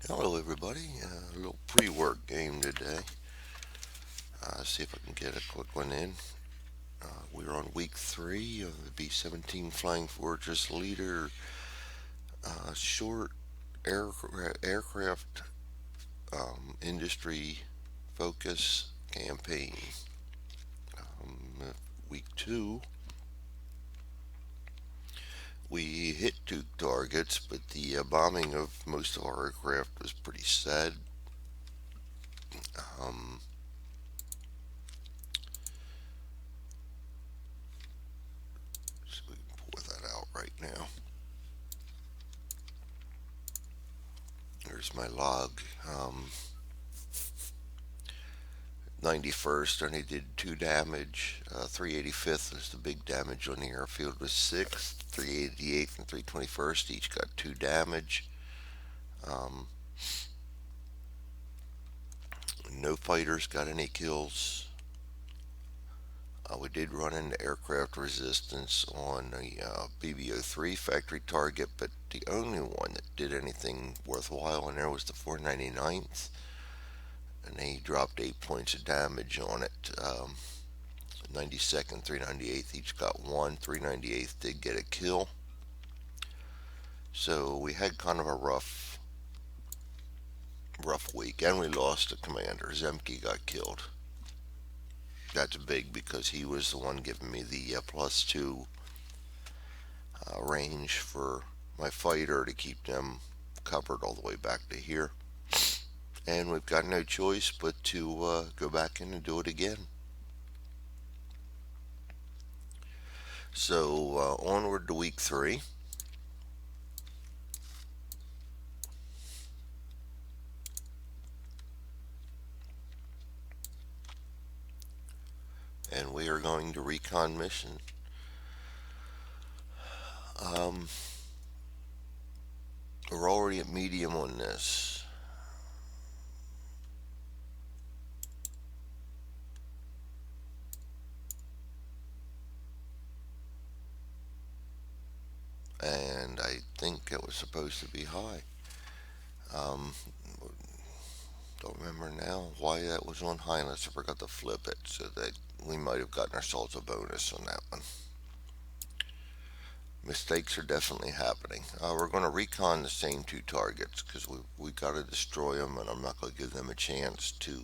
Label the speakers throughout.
Speaker 1: Hello, everybody. A little pre-work game today. See if I can get a quick one in. We're on week 3 of the B17 Flying Fortress Leader short aircraft industry focus campaign. Week 2, we hit 2 targets, but the bombing of most of our aircraft was pretty sad. Um, so we can pour that out right now. There's my log. 91st only did 2 damage. 385th was the big damage on the airfield was 6th. 388th and 321st each got 2 damage. Um, no fighters got any kills. We did run into aircraft resistance on the BB03 factory target, but the only one that did anything worthwhile in there was the 499th, and they dropped 8 points of damage on it. 92nd, 398th each got 1. 398th did get a kill. So we had kind of a rough week, and we lost a commander. Zemke got killed. That's big because he was the one giving me the +2 range for my fighter to keep them covered all the way back to here. And we've got no choice but to go back in and do it again. So onward to week 3. And we are going to recon mission. Um, we're already at medium on this. And I think it was supposed to be high. Um, don't remember now why that was on high unless I forgot to flip it, so that we might have gotten ourselves a bonus on that one. Mistakes are definitely happening. We're going to recon the same 2 targets because we got to destroy them, and I'm not going to give them a chance to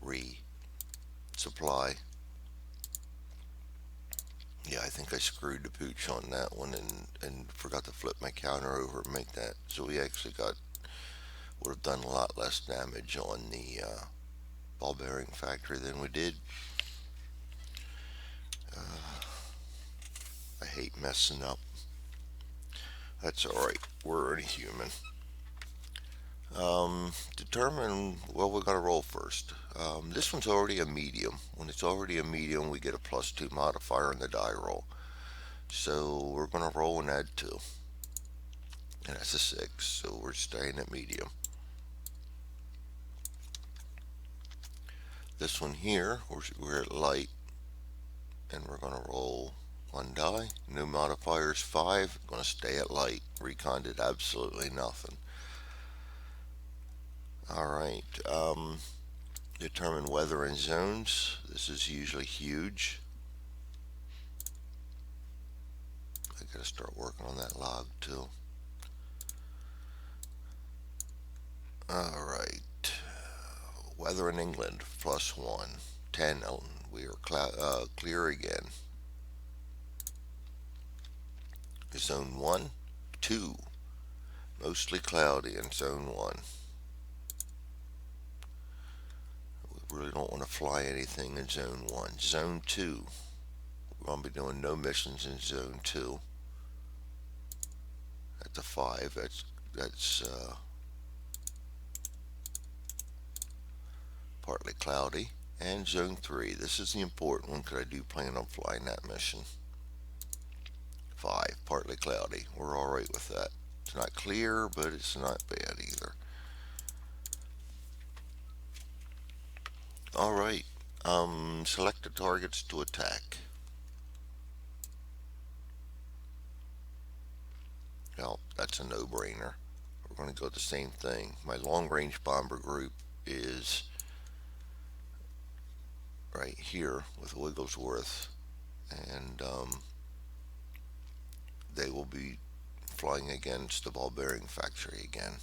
Speaker 1: resupply. Yeah, I think I screwed the pooch on that one and forgot to flip my counter over and make that. So we actually would have done a lot less damage on the ball bearing factory than we did. I hate messing up. That's alright. We're only human. Determine, well, we got to roll first. This one's already a medium. When it's already a medium, we get a +2 modifier in the die roll. So we're going to roll and add 2. And that's a 6, so we're staying at medium. This one here, we're at light, and we're going to roll 1 die. New modifiers 5, going to stay at light. Recon did absolutely nothing. Alright, determine weather and zones. This is usually huge. I gotta start working on that log too. Alright, weather in England +1. 10, we are clear again. Zone 1, 2, mostly cloudy in zone 1. We really don't want to fly anything in zone 1. Zone 2, we're going to be doing no missions in zone 2. At the 5, that's partly cloudy. And zone 3, this is the important one because I do plan on flying that mission. 5, partly cloudy. We're alright with that. It's not clear, but it's not bad either. Alright, select the targets to attack. Well, that's a no-brainer. We're going to go the same thing. My long-range bomber group is right here with Wigglesworth, and they will be flying against the ball bearing factory again.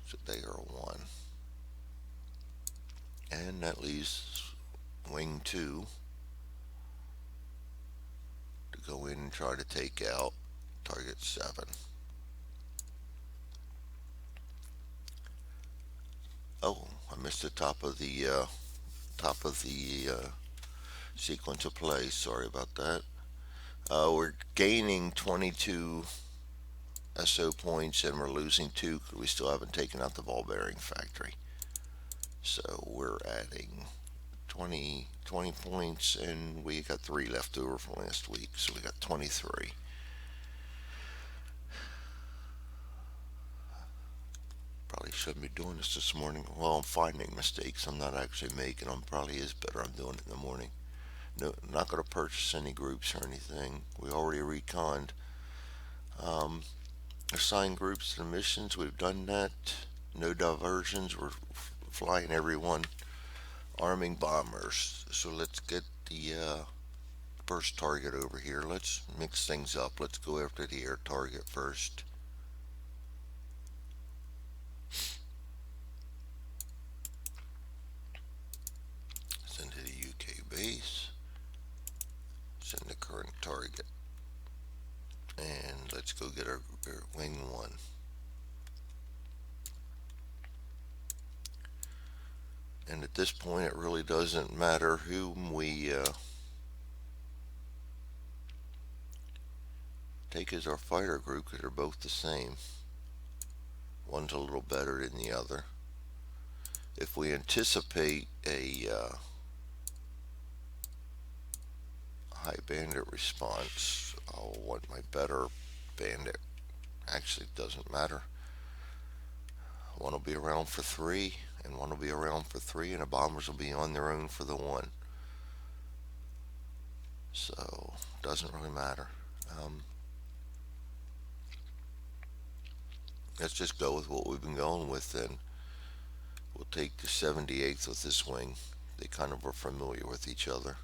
Speaker 1: So they are one. And that leaves Wing 2 to go in and try to take out Target 7. Oh, I missed the top of the sequence of play. Sorry about that. We're gaining 22 SO points and we're losing 2 because we still haven't taken out the ball bearing factory. So we're adding 20 points and we got 3 left over from last week. So we got 23. Probably shouldn't be doing this morning. Well, I'm finding mistakes. I'm not actually making them. Probably is better I'm doing it in the morning. No, not going to purchase any groups or anything. We already reconned. Assign groups to the missions. We've done that. No diversions. We're flying everyone. Arming bombers. So let's get the first target over here. Let's mix things up. Let's go after the air target first. Send to the UK base. Send the current target. And let's go get our wing 1. And at this point, it really doesn't matter whom we take as our fighter group because they're both the same. One's a little better than the other. If we anticipate a high bandit response, I'll want my better bandit. Actually, it doesn't matter. One will be around for 3, and one will be around for 3, and the bombers will be on their own for the 1. So, doesn't really matter. Let's just go with what we've been going with then. We'll take the 78th with this wing. They kind of are familiar with each other.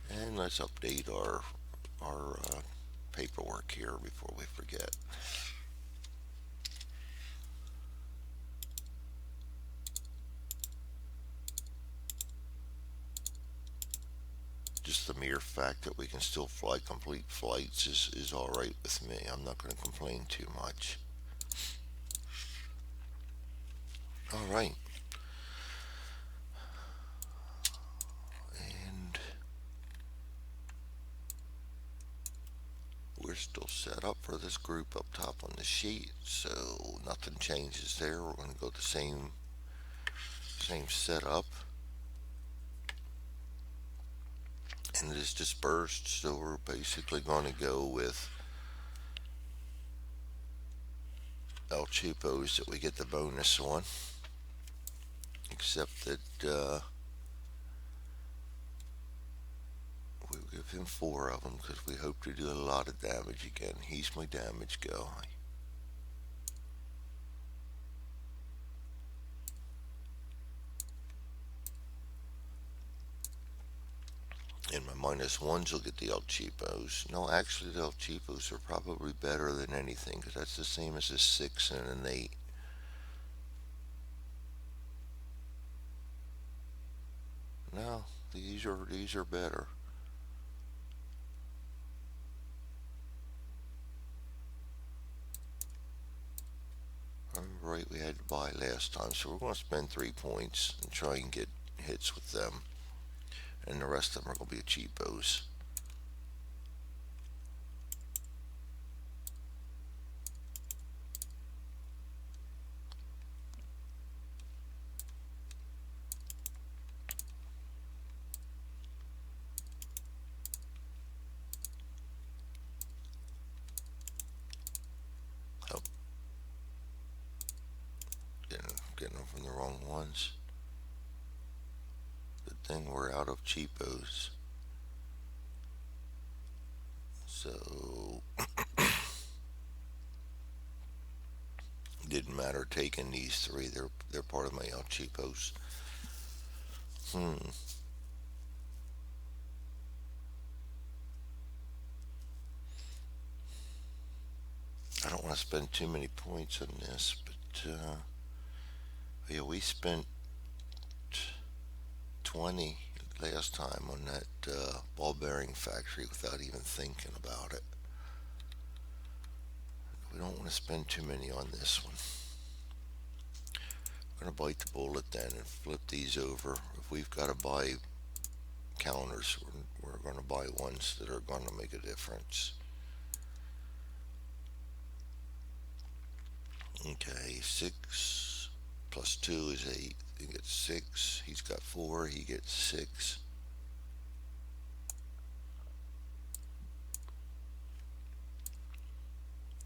Speaker 1: And let's update our paperwork here before we forget. Just the mere fact that we can still fly complete flights is alright with me. I'm not going to complain too much. Alright. And we're still set up for this group up top on the sheet, so nothing changes there. We're going to go the same setup. And it is dispersed, so we're basically going to go with El Cheapos that we get the bonus on, except that we'll give him 4 of them because we hope to do a lot of damage again. He's my damage guy. And my -1s will get the El Cheapos. No, actually the El Cheapos are probably better than anything because that's the same as a 6 and an 8. No, these are better. Right, we had to buy last time, so we're going to spend 3 points and try and get hits with them. And the rest of them are going to be cheapos. Oh, getting them from the wrong ones. Good thing we're out of cheapos. So didn't matter taking these three. They're part of my El Cheapos. Hmm. I don't want to spend too many points on this, but yeah, we spent 20 last time on that ball bearing factory without even thinking about it. We don't want to spend too many on this one. We're going to bite the bullet then and flip these over. If we've got to buy counters, we're going to buy ones that are going to make a difference. Okay, 6 plus 2 is 8. He gets 6. He's got 4. He gets 6.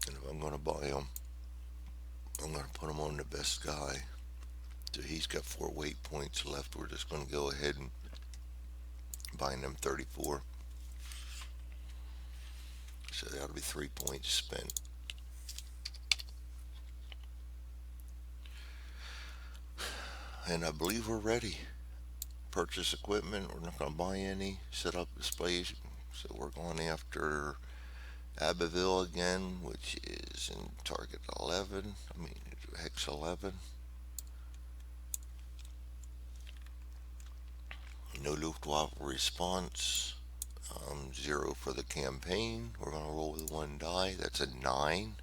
Speaker 1: And if I'm going to buy them, I'm going to put him on the best guy. So he's got 4 weight points left. We're just going to go ahead and buy him 34. So that'll be 3 points spent. And I believe we're ready. Purchase equipment. We're not going to buy any. Set up displays. So we're going after Abbeville again, which is in target 11. I mean, hex 11. No Luftwaffe response. 0 for the campaign. We're going to roll with 1 die. That's a 9.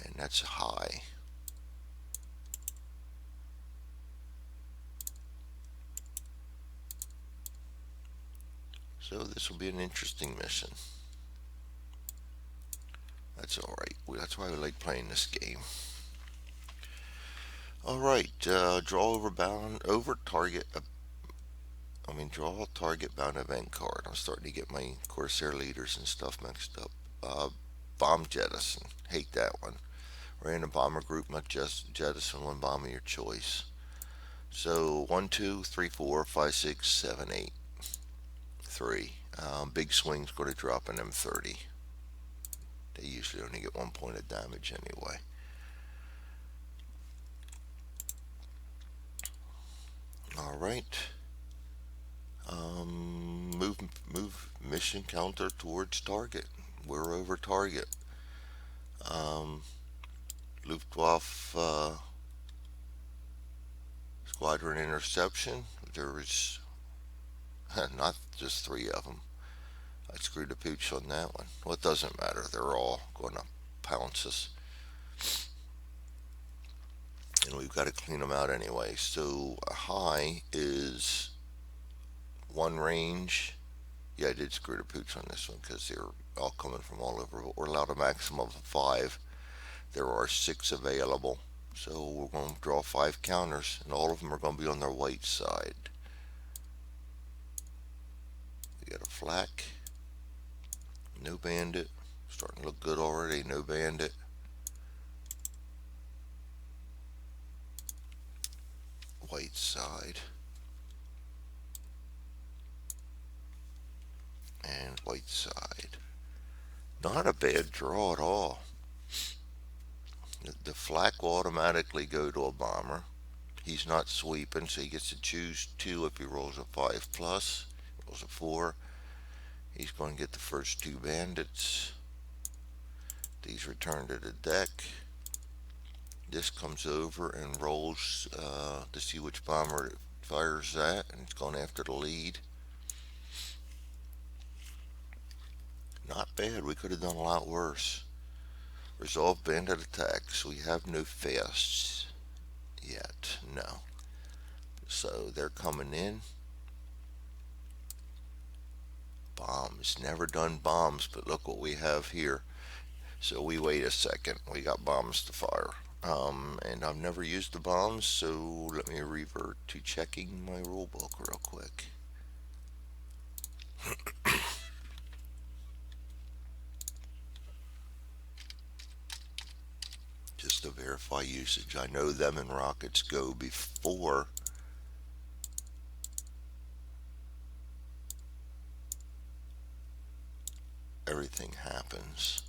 Speaker 1: And that's high. So this will be an interesting mission. That's alright. That's why we like playing this game. Alright, draw over target. Draw a target bound event card. I'm starting to get my Corsair leaders and stuff mixed up. Bomb jettison. Hate that one. Random bomber group must just jettison one bomb of your choice. So 1, 2, 3, 4, 5, 6, 7, 8. 3. Big swing's going to drop in M30. They usually only get 1 point of damage anyway. Alright. Move mission counter towards target. We're over target. Luftwaffe squadron interception. There's not just 3 of them. I screwed the pooch on that one. Well, it doesn't matter. They're all going to pounce us. And we've got to clean them out anyway. So a high is 1 range. Yeah, I did screw the pooch on this one because they're all coming from all over. But we're allowed a maximum of 5. There are 6 available. So we're going to draw 5 counters, and all of them are going to be on their white side. We got a flak. No bandit. Starting to look good already. No bandit. White side. And white side. Not a bad draw at all. The flak will automatically go to a bomber. He's not sweeping, so he gets to choose 2 if he rolls a 5 plus. Rolls a 4. He's going to get the first 2 bandits. These return to the deck. This comes over and rolls to see which bomber it fires at, and it's going after the lead. Not bad. We could have done a lot worse. Resolve bandit attacks. We have no fasts yet. No. So they're coming in. Bombs. Never done bombs, but look what we have here. So we wait a second. We got bombs to fire. And I've never used the bombs, so let me revert to checking my rule book real quick. Just to verify usage. I know them and rockets go before everything happens.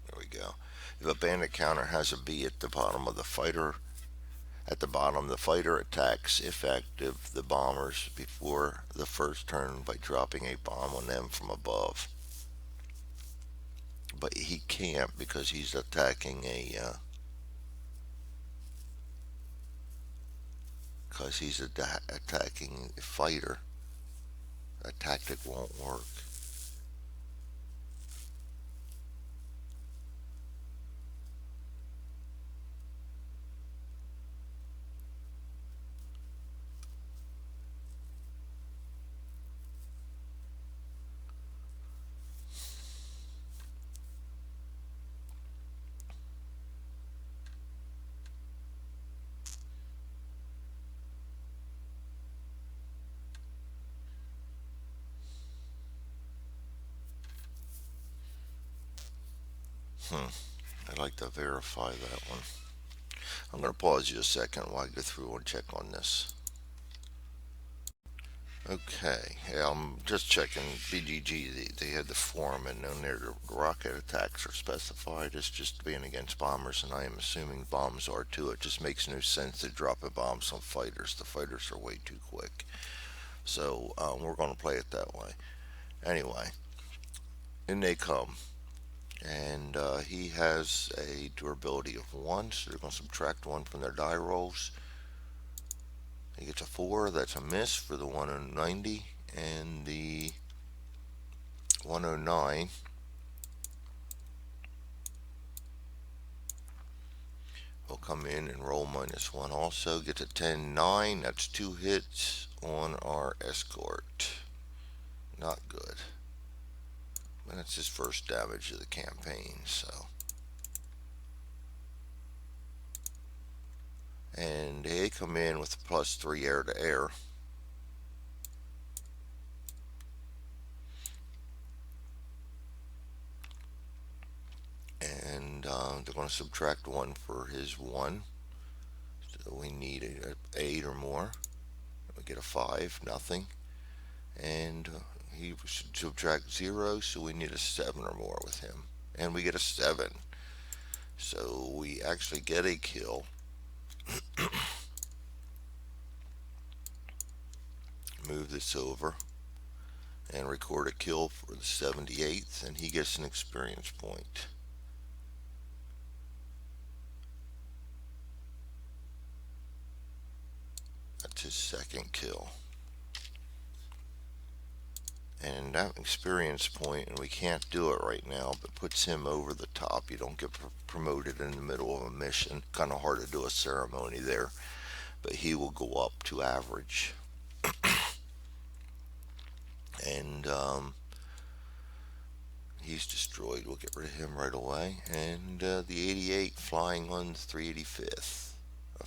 Speaker 1: There we go. If a bandit counter has a B at the bottom of the fighter, the fighter attacks if active the bombers before the first turn by dropping a bomb on them from above. But he can't because he's attacking attacking a fighter. That tactic won't work. I'd like to verify that one. I'm going to pause you a second while I go through and check on this. Okay, yeah, I'm just checking BGG. They had the form, and on there the rocket attacks are specified as just being against bombers, and I am assuming bombs are too. It just makes no sense to drop a bombs on fighters. The fighters are way too quick. So we're going to play it that way. Anyway, in they come. And he has a durability of 1, so they're going to subtract 1 from their die rolls. He gets a 4, that's a miss for the 190, and the 109 will come in and roll -1 also. Gets a 10-9, that's 2 hits on our escort. Not good. But that's his first damage of the campaign, so. And they come in with a +3 air to air. And they're going to subtract 1 for his 1. So we need an 8 or more. We get a 5, nothing. And he should subtract 0, so we need a 7 or more with him. And we get a 7. So we actually get a kill. Move this over and record a kill for the 78th, and he gets an experience point. That's his second kill. And that experience point, and we can't do it right now, but puts him over the top. You don't get promoted in the middle of a mission. Kind of hard to do a ceremony there, but he will go up to average. And he's destroyed. We'll get rid of him right away. And the 88 flying on the 385th.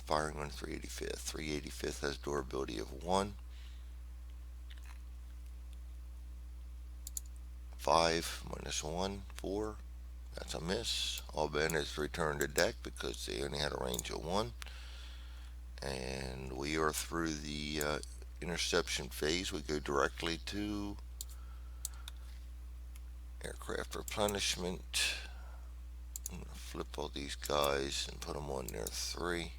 Speaker 1: Firing on 385th. 385th has durability of 1. 5 -1, 4. That's a miss. All Ben is returned to deck because they only had a range of 1. And we are through the interception phase. We go directly to aircraft replenishment. I'm going to flip all these guys and put them on their 3.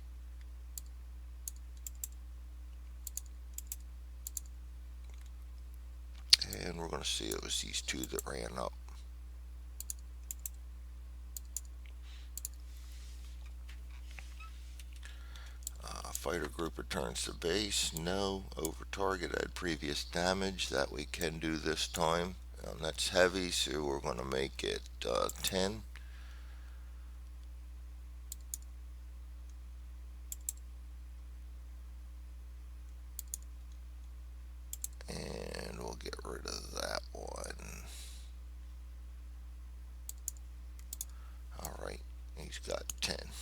Speaker 1: And we're going to see it was these 2 that ran up. Fighter group returns to base. No. Over target at previous damage. That we can do this time. That's heavy, so we're going to make it 10. And we'll get rid of that one. Alright, he's got 10.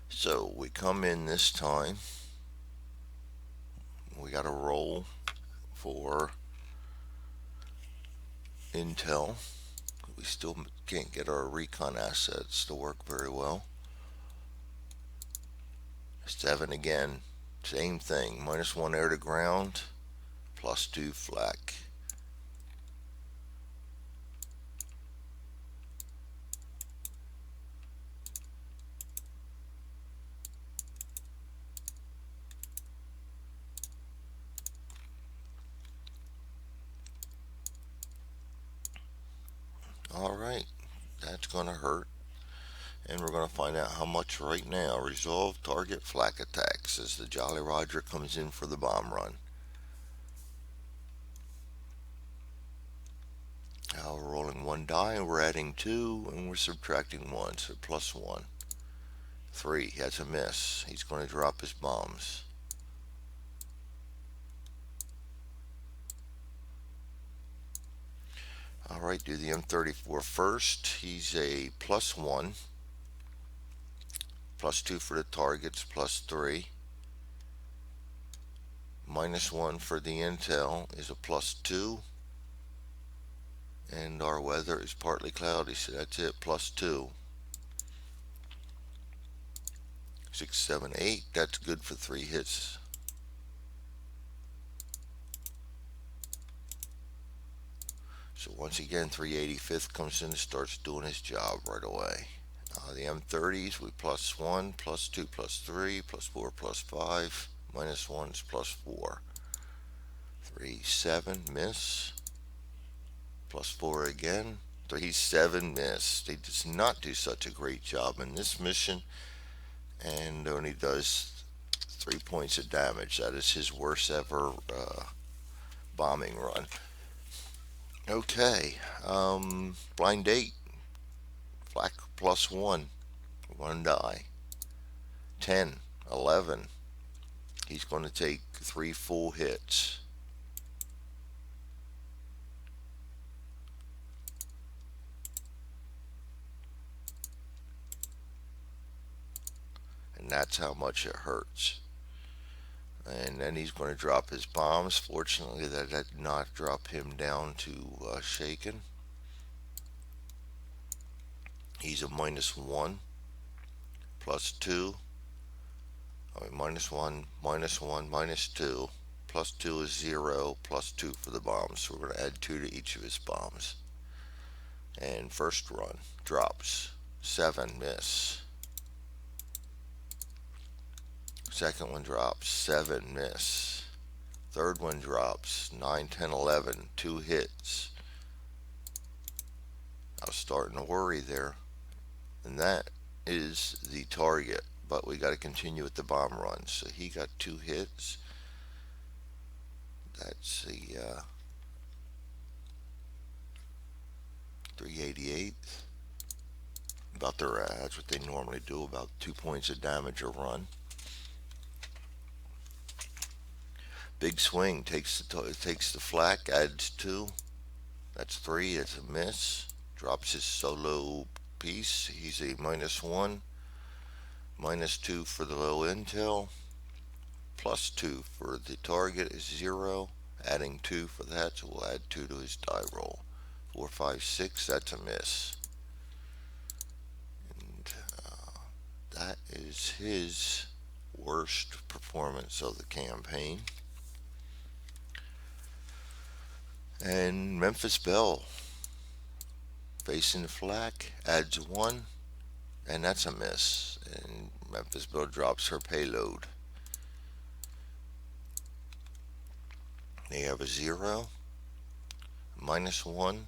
Speaker 1: So we come in this time. We got to roll for intel. We still can't get our recon assets to work very well. 7 again. Same thing. -1 air to ground. +2 flak. Alright. That's going to hurt. And we're going to find out how much right now. Resolve target flak attacks as the Jolly Roger comes in for the bomb run. Now we're rolling 1 die and we're adding 2 and we're subtracting 1, so +1. 3, that's a miss. He's going to drop his bombs. Alright, do the M34 first. He's a +1. +2 for the targets, +3. -1 for the intel is a +2. And our weather is partly cloudy, so that's it, +2. 6, 7, 8, that's good for 3 hits. So once again, 385th comes in and starts doing his job right away. The M30s, we +1, +2, +3, +4, +5, -1 is +4. 3, 7, miss. +4 again. 3, 7, miss. He does not do such a great job in this mission, and only does 3 points of damage. That is his worst ever bombing run. Okay, blind date. Flak +1, 1 die. 10, 11. He's going to take 3 full hits. And that's how much it hurts. And then he's going to drop his bombs. Fortunately, that did not drop him down to shaken. He's a -1, +2. I mean, -1, -1, -2. +2 is 0, +2 for the bombs. So we're going to add 2 to each of his bombs. And first run drops 7, miss. Second one drops 7, miss. Third one drops 9, 10, 11, 2 hits. I was starting to worry there. And that is the target, but we got to continue with the bomb run. So he got 2 hits. That's the 388th. About their that's what they normally do, about 2 points of damage a run. Big swing, takes the flak, adds 2. That's 3. That's a miss. Drops his solo piece. He's a -1. -2 for the low intel. +2 for the target is 0. Adding 2 for that, so we'll add 2 to his die roll. 4, 5, 6. That's a miss. And that is his worst performance of the campaign. And Memphis Belle, facing the flak, adds 1, and that's a miss. And Memphis Belle drops her payload. They have a 0, -1,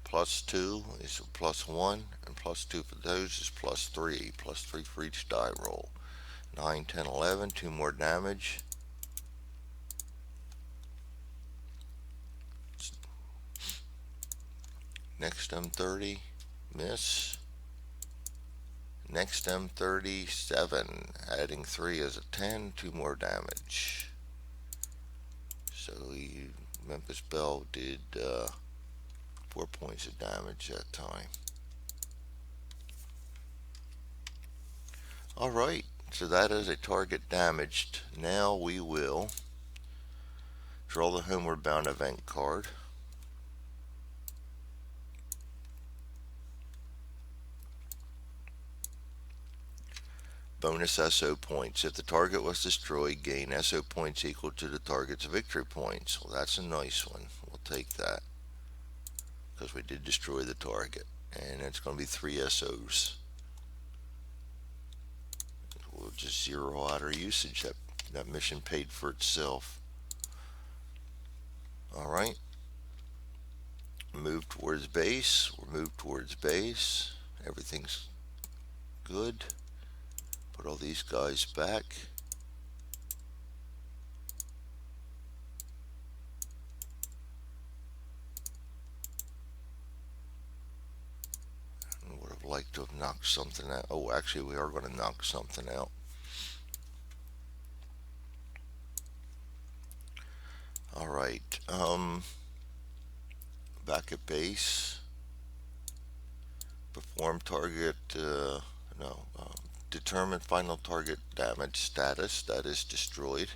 Speaker 1: +2 is a +1, and +2 for those is +3. +3 for each die roll. 9, 10, 11, 2 more damage. Next M30, miss. Next M37, adding 3 is a 10, 2 more damage. So Memphis Belle did 4 points of damage that time. Alright, so that is a target damaged. Now we will draw the Homeward Bound event card. bonus SO points. If the target was destroyed, gain SO points equal to the target's victory points. Well, that's a nice one. We'll take that because we did destroy the target. And it's going to be 3 SOs. We'll just zero out our usage. That mission paid for itself. Alright. Move towards base. We'll move towards base. Everything's good. Put all these guys back. Would have liked to have knocked something out. Oh, actually, we are going to knock something out. Alright. Back at base. Perform target. No. Determine final target damage status. That is destroyed.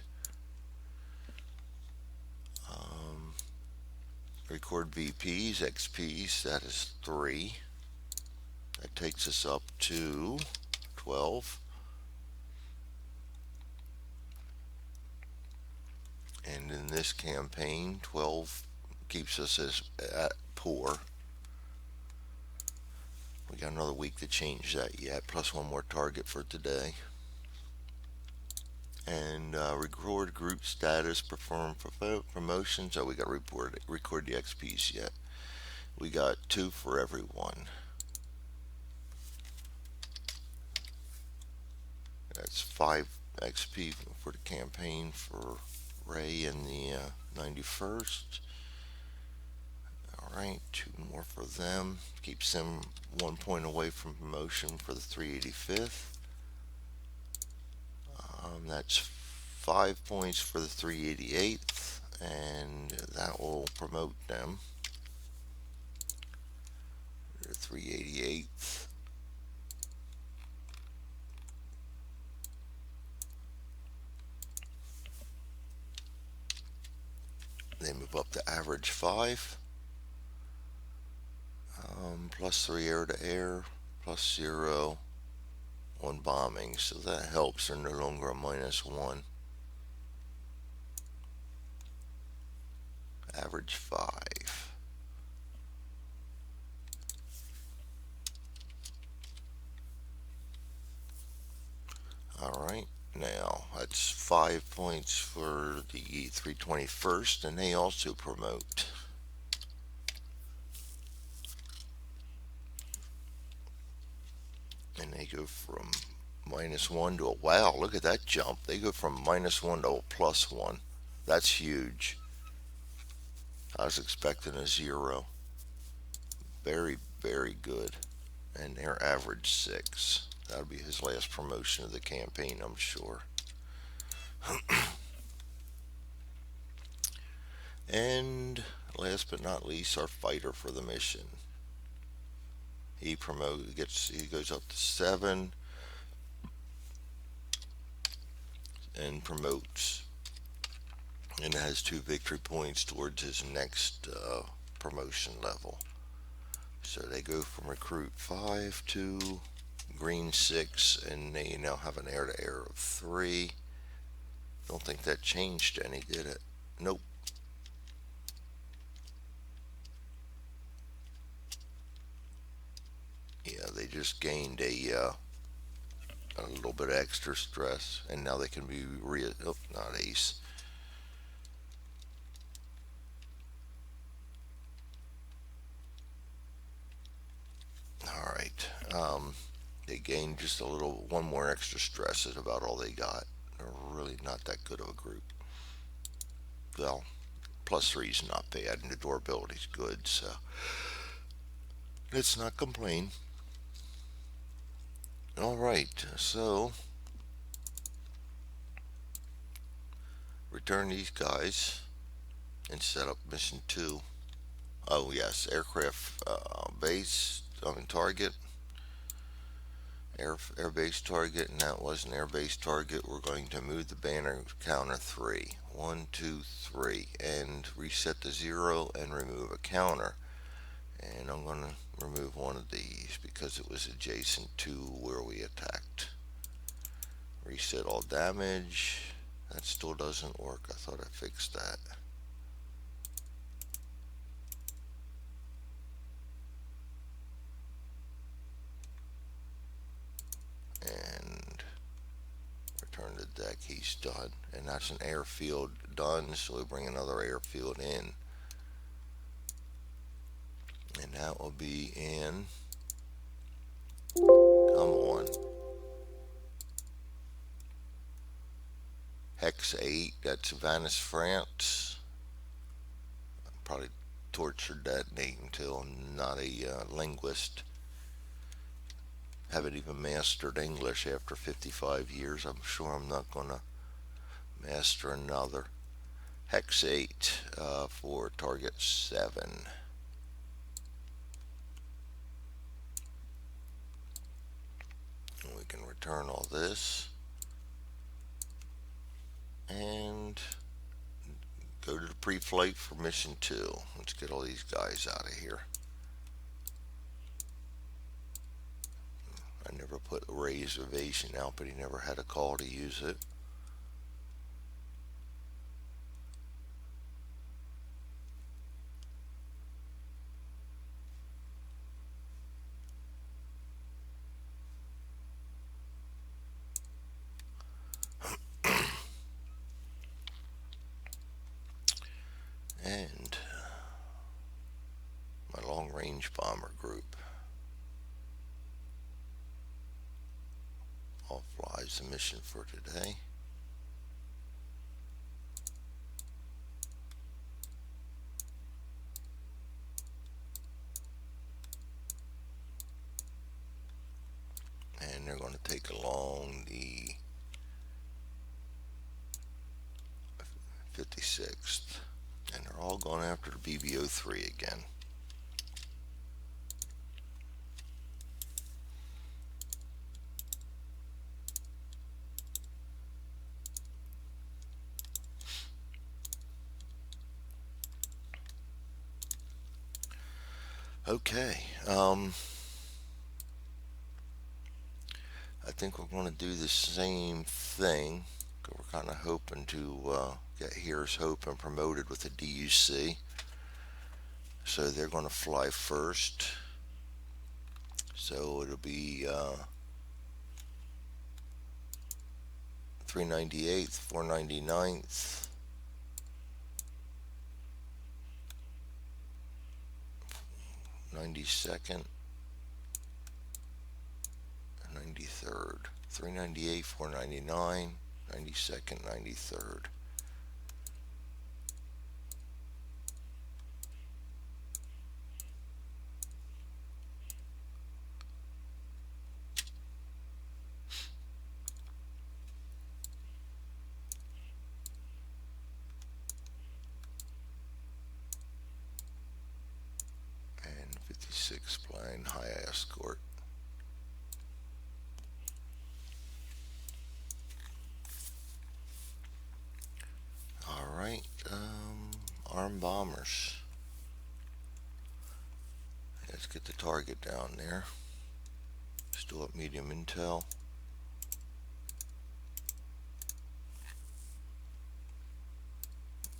Speaker 1: Record VPs, XPs. That is 3. That takes us up to 12. And in this campaign, 12 keeps us as at poor. We got another week to change that yet, plus one more target for today. And record group status, perform promotions. Oh, we got to record the XPs yet. We got 2 for everyone. That's 5 XP for the campaign for Ray in the 91st. Alright, 2 more for them. Keeps them 1 point away from promotion for the 385th. That's 5 points for the 388th, and that will promote them. The 388th. They move up to average 5. Plus 3 air to air, plus 0 on bombing, so that helps. They're no longer a -1. Average 5. Alright, now that's 5 points for the 321st, and they also promote. And they go from -1 to a, wow, look at that jump. They go from -1 to a +1. That's huge. I was expecting a 0. Very, very good. And they're average 6. That'll be his last promotion of the campaign, I'm sure. And last but not least, our fighter for the mission. He goes up to 7 and promotes, and has 2 victory points towards his next promotion level. So they go from recruit 5 to green 6, and they now have an air to air of 3. Don't think that changed any, did it? Nope. Yeah, they just gained a little bit of extra stress, and now they can be not ace. All right. They gained just a little, one more extra stress is about all they got. They're really not that good of a group. Well, +3 is not bad, and the durability's good, so let's not complain. All right, so return these guys and set up mission 2. Oh yes, aircraft base, target. Air base target, and that was an air base target. We're going to move the banner counter 3. 1, 2, 3, and reset to 0 and remove a counter. And I'm going to remove one of these because it was adjacent to where we attacked. Reset all damage. That still doesn't work. I thought I fixed that. And return to deck. He's done. And that's an airfield done, so we bring another airfield in. And that will be in. Come on. Hex 8. That's Venice, France. Probably tortured that name until I'm not a linguist. Haven't even mastered English after 55 years. I'm sure I'm not going to master another. Hex 8 for target 7. And we can return all this and go to the pre-flight for mission 2. Let's get all these guys out of here. I never put Ray's Evasion out, but he never had a call to use it. And my long-range bomber group. All flies the mission for today. And they're going to take along the 56th. And they're all going after the BB03 again. Okay, I think we're going to do the same thing. We're kind of hoping to get Here's Hope and promoted with the DUC. So they're going to fly first. So it'll be 398th, 499th, 92nd, 93rd. 398, 499, 92nd, 93rd. And 56 flying high escort. Alright, armed bombers. Let's get the target down there. Still at medium intel.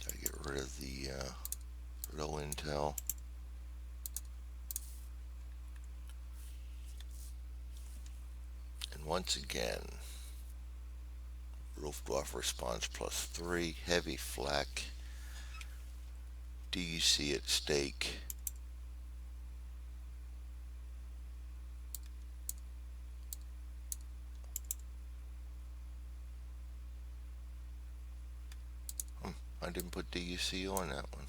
Speaker 1: Gotta get rid of the low intel. And once again, Luftwaffe response +3, heavy flak, DUC at stake. I didn't put DUC on that one.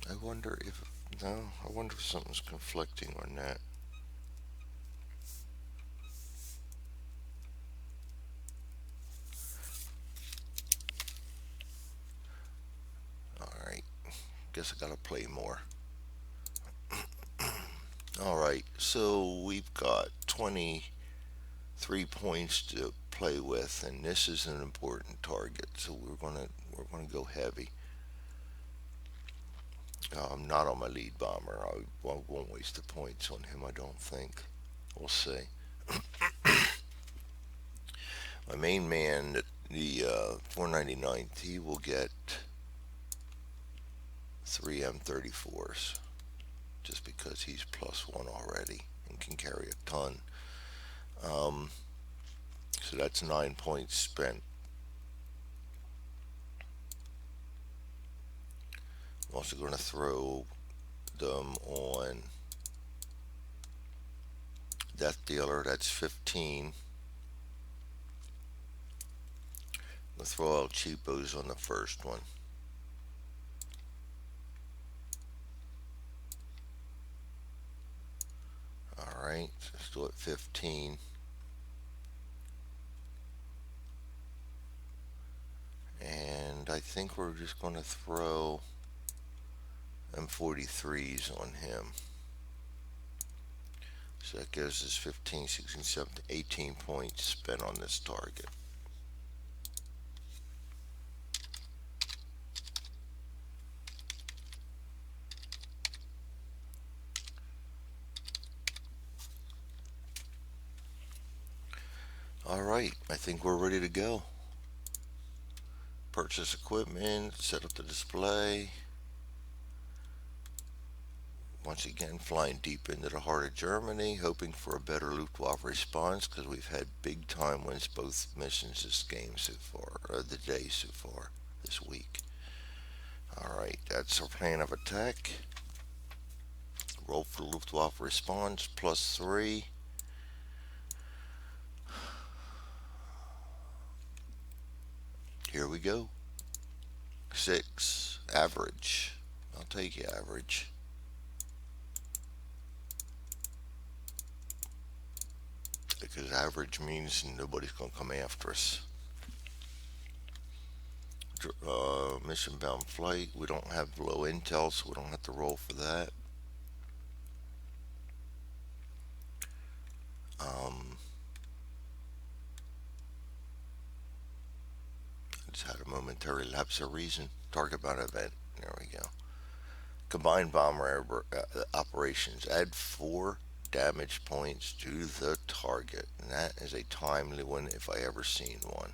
Speaker 1: I wonder if something's conflicting on that. Alright, guess I gotta play more. Alright, so we've got 23 points to play with, and this is an important target, so we're gonna go heavy. Not on my lead bomber. I won't waste the points on him, I don't think. We'll see. My main man, the 499th, he will get 3 M34s just because he's +1 already and can carry a ton. Um, so that's 9 points spent. I'm also going to throw them on Death Dealer. That's 15. We'll throw El Cheapos on the first one. Alright, still at 15. And I think we're just going to throw M43s on him. So that gives us 15, 16, 17, 18 points spent on this target. Alright, I think we're ready to go. Purchase equipment, set up the display. Once again, flying deep into the heart of Germany, hoping for a better Luftwaffe response because we've had big time wins both missions this game so far, or the day so far, this week. Alright, that's our plan of attack. Roll for Luftwaffe response, +3. Here we go. 6, average. I'll take you average. Because average means nobody's going to come after us. Mission bound flight. We don't have low intel, so we don't have to roll for that. Just had a momentary lapse of reason. Target bound event. There we go. Combined bomber operations. Add 4 damage points to the target. And that is a timely one if I ever seen one.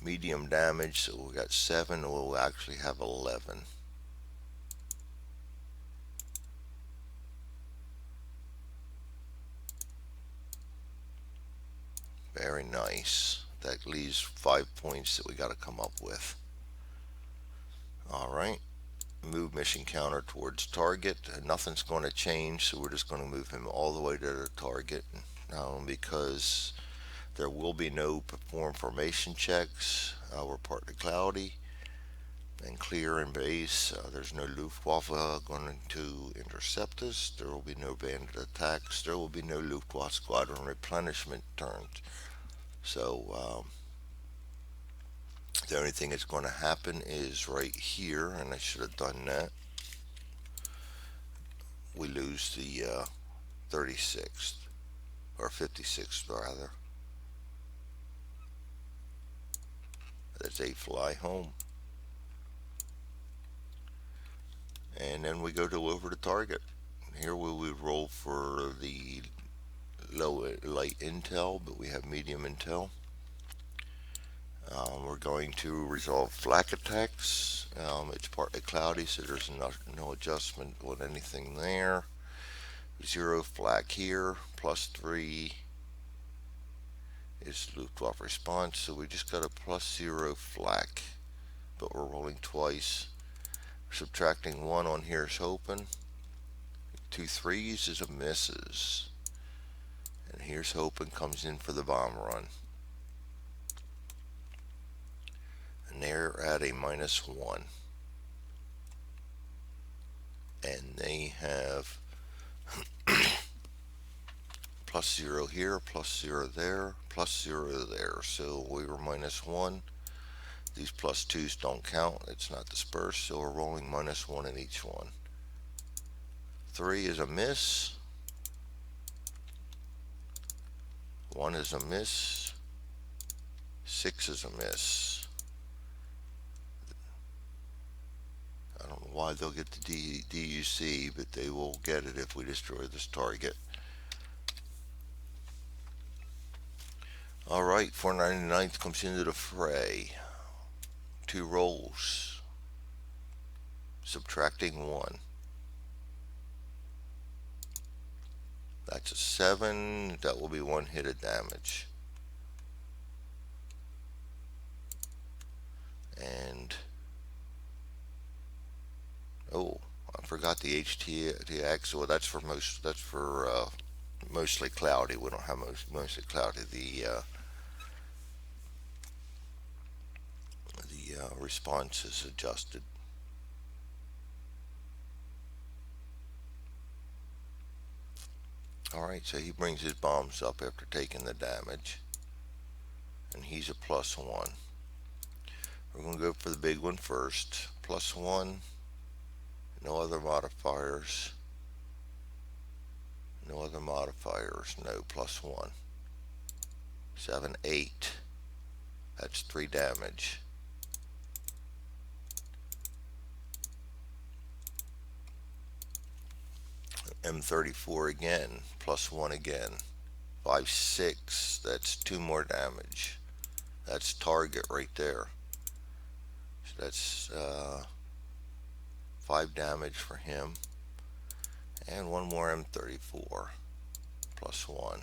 Speaker 1: Medium damage, so we got 7. We'll actually have 11. Very nice. That leaves 5 points that we got to come up with. Alright. Move mission counter towards target. Nothing's going to change, so we're just going to move him all the way to the target. Because there will be no perform formation checks. We're partly cloudy and clear in base. There's no Luftwaffe going to intercept us. There will be no bandit attacks. There will be no Luftwaffe squadron replenishment turns. So the only thing that's going to happen is right here, and I should have done that. We lose the 36th, or 56th rather. That's a fly home. And then we go to over the target. Here we would roll for the light intel, but we have medium intel. We're going to resolve flak attacks. It's partly cloudy, so there's no adjustment on anything there. 0 flak here, +3 is Luftwaffe response, so we just got a +0 flak, but we're rolling twice. Subtracting 1 on here's hoping. 2 3s is a misses. And here's hoping comes in for the bomb run. And they're at a -1. And they have +0 here, +0 there, +0 there. So we were -1. These +2s don't count. It's not dispersed, so we're rolling -1 in each one. 3 is a miss. 1 is a miss. 6 is a miss. I don't know why they'll get the DUC, but they will get it if we destroy this target. Alright, 499th comes into the fray. 2 rolls. Subtracting 1. That's a 7. That will be 1 hit of damage. And oh, I forgot the HTX. Well, that's for mostly cloudy. We don't have mostly cloudy. The response is adjusted. Alright, so he brings his bombs up after taking the damage. And he's a +1. We're going to go for the big one first. +1. No other modifiers. No other modifiers. No, +1. 7, 8. That's 3 damage. M34 again, +1 again. 5, 6, that's 2 more damage. That's target right there. So that's 5 damage for him. And 1 more M34, +1.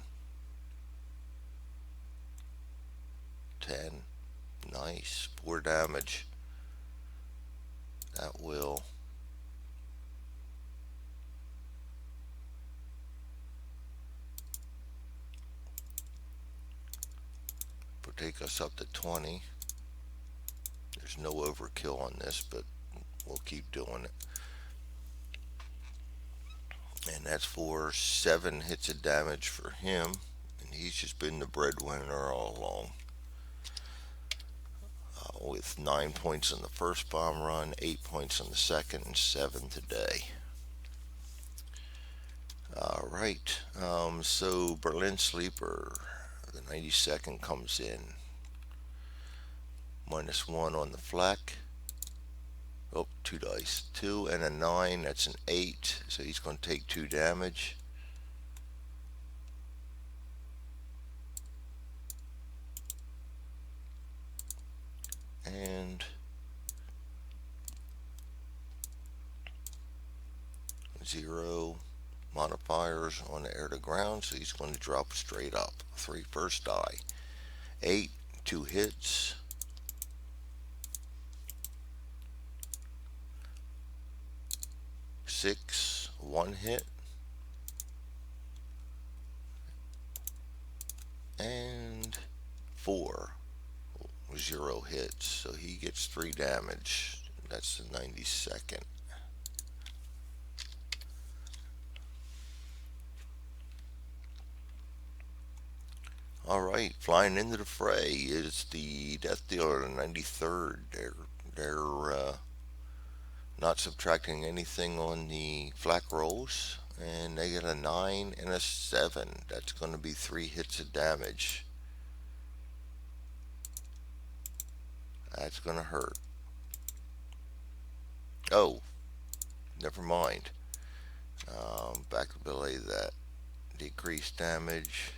Speaker 1: 10, nice, 4 damage. That will take us up to 20. There's no overkill on this, but we'll keep doing it. And that's for 7 hits of damage for him, and he's just been the breadwinner all along. With 9 points on the first bomb run, 8 points on the second, and 7 today. Alright, so Berlin Sleeper, the 92nd comes in. -1 on the flak. Oh, 2 dice. 2 and a 9, that's an 8, so he's going to take 2 damage. And 0 modifiers on the air to ground, so he's going to drop straight up. 3 first die. 8, 2 hits. 6, 1 hit. And 4, 0 hits, so he gets 3 damage. That's the 92nd. Alright, flying into the fray is the Death Dealer, the 93rd. They're not subtracting anything on the flak rolls, and they get a 9 and a 7. That's going to be 3 hits of damage. That's going to hurt. Oh, never mind. Back to belay that. Decreased damage.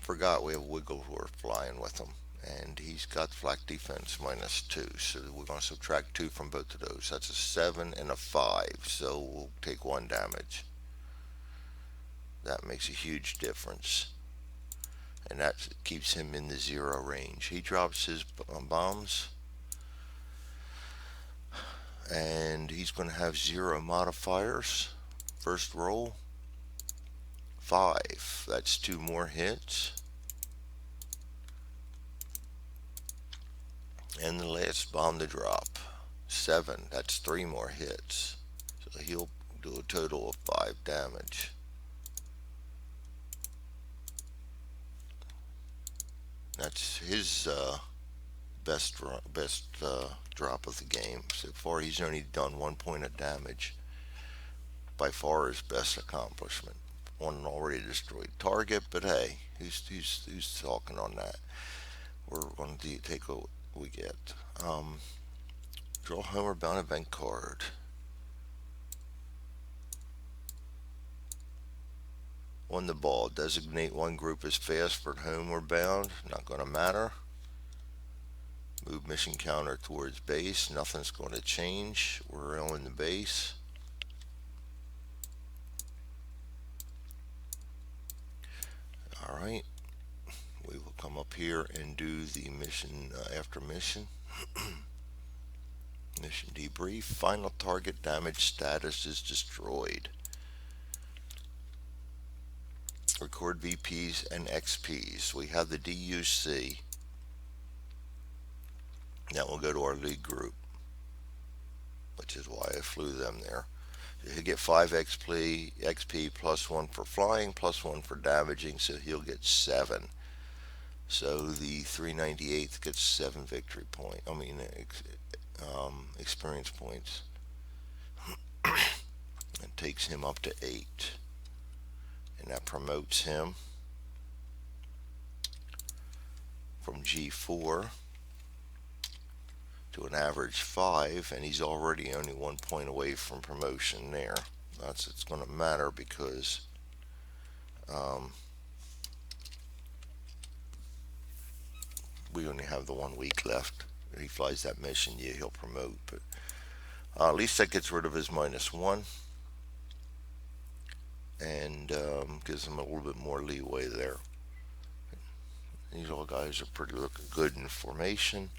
Speaker 1: Forgot we have Wigglesworth flying with him, and he's got flak defense -2, so we're going to subtract 2 from both of those. That's a 7 and a 5, so we'll take 1 damage. That makes a huge difference, and that keeps him in the 0 range. He drops his bombs, and he's going to have 0 modifiers. First roll, 5, that's 2 more hits. And the last bomb to drop, 7, that's 3 more hits. So he'll do a total of 5 damage. That's his best drop of the game. So far he's only done 1 point of damage. By far his best accomplishment on an already destroyed target, but hey, who's talking on that? We're going to take what we get. Draw homeward bound event card. On the ball, designate one group as fast for homeward bound. Not going to matter. Move mission counter towards base. Nothing's going to change. We're on the base. Alright. We will come up here and do the mission after mission. Mission debrief. Final target damage status is destroyed. Record VPs and XPs. We have the DUC. That will go to our league group, which is why I flew them there. He'll get 5 XP plus 1 for flying, plus 1 for damaging, so he'll get 7. So the 398th gets 7 victory points. Experience points. It takes him up to 8. And that promotes him from G4 to an average 5, and he's already only 1 point away from promotion there. It's going to matter because we only have the 1 week left. If he flies that mission, yeah, he'll promote, but at least that gets rid of his -1 and gives him a little bit more leeway there. These all guys are pretty looking good in formation.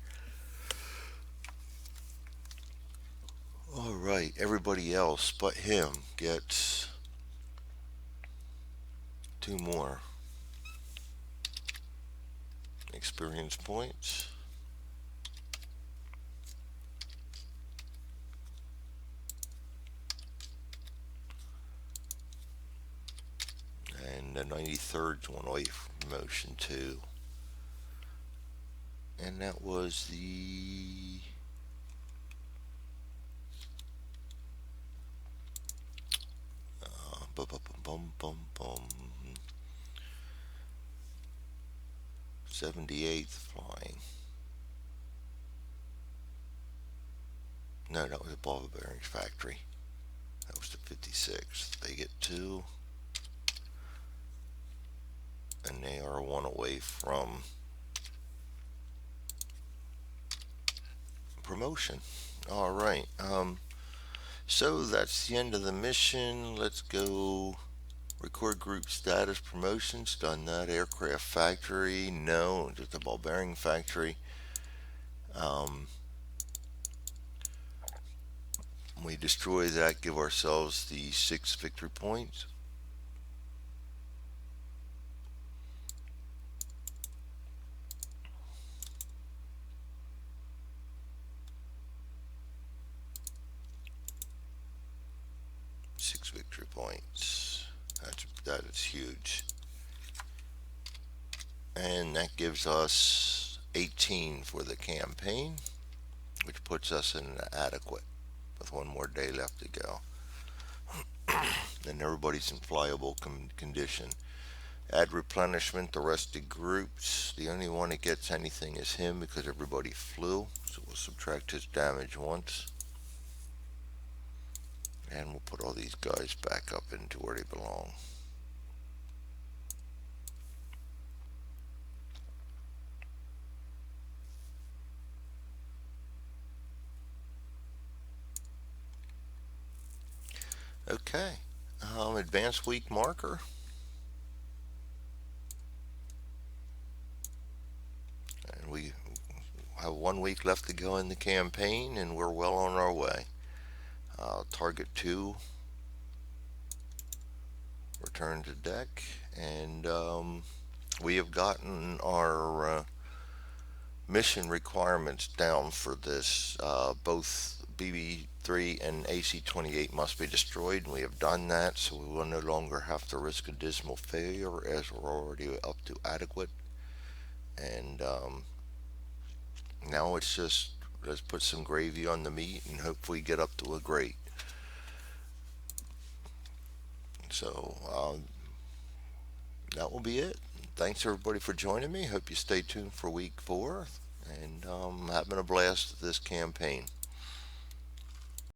Speaker 1: Alright, everybody else but him gets 2 more experience points. And the 93rd's one away from promotion too. And that was the bum, bum, bum, bum, 78th flying. No, that was a ball bearings factory. That was the 56th. They get 2. And they are 1 away from promotion. Alright. So that's the end of the mission. Let's go record group status. Promotions, done that. Aircraft factory, no, just a ball bearing factory. We destroy that, give ourselves the 6 victory points. Victory points. That is huge. And that gives us 18 for the campaign, which puts us in adequate with 1 more day left to go. And everybody's in flyable condition. Add replenishment, the rest of groups. The only one that gets anything is him because everybody flew. So we'll subtract his damage once. And we'll put all these guys back up into where they belong. Okay, advanced week marker. And we have 1 week left to go in the campaign, and we're well on our way. Target 2, return to deck, and we have gotten our mission requirements down for this. Both BB3 and AC-28 must be destroyed, and we have done that, so we will no longer have to risk a dismal failure as we're already up to adequate. And now it's just, let's put some gravy on the meat and hopefully get up to a great. So that will be it. Thanks everybody for joining me. Hope you stay tuned for week 4, and having a blast with this campaign.